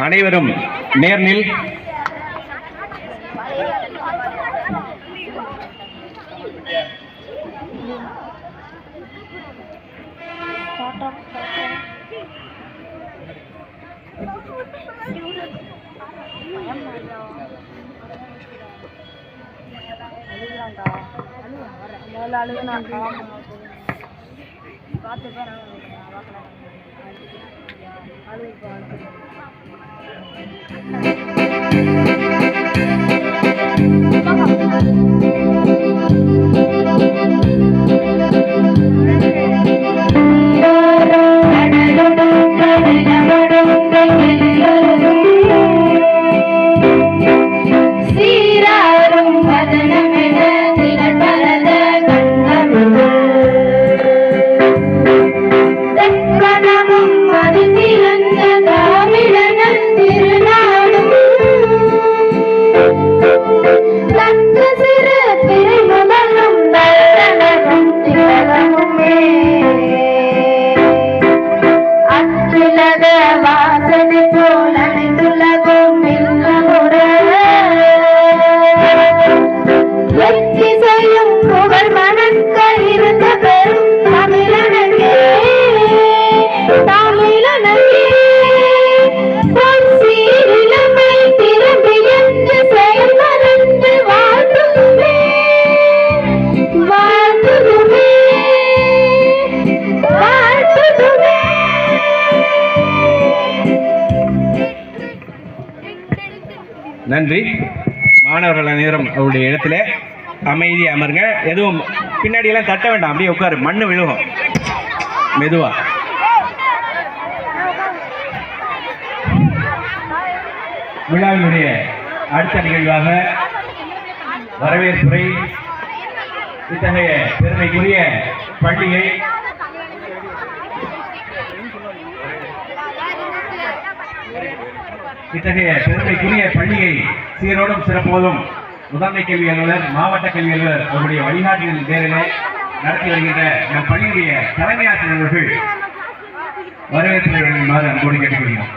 அனைவரும் நேர்நில். நன்றி. மாணவர்கள் அனைவரும் அவருடைய இடத்துல அமைதி அமருங்க. எதுவும் பின்னாடி எல்லாம் தட்ட வேண்டாம், அப்படியே உட்காரு, மண்ணு விழுகும் மெதுவா. விழாவினுடைய அடுத்த நிகழ்வாக வரவேற்புரை இத்தகைய பெருமைக்குரிய பள்ளியை சீரோடும் சிறப்போதும் முதன்மை கல்வி அலுவலர், மாவட்ட கல்வி அலுவலர் அவருடைய வழிகாட்டுதலின் பேரிலே நடத்தி வருகின்ற நம் பள்ளியுடைய தலைமை ஆசிரியர்கள் வரவேற்பு அன்போடு கேட்டுக்கொள்கிறோம்.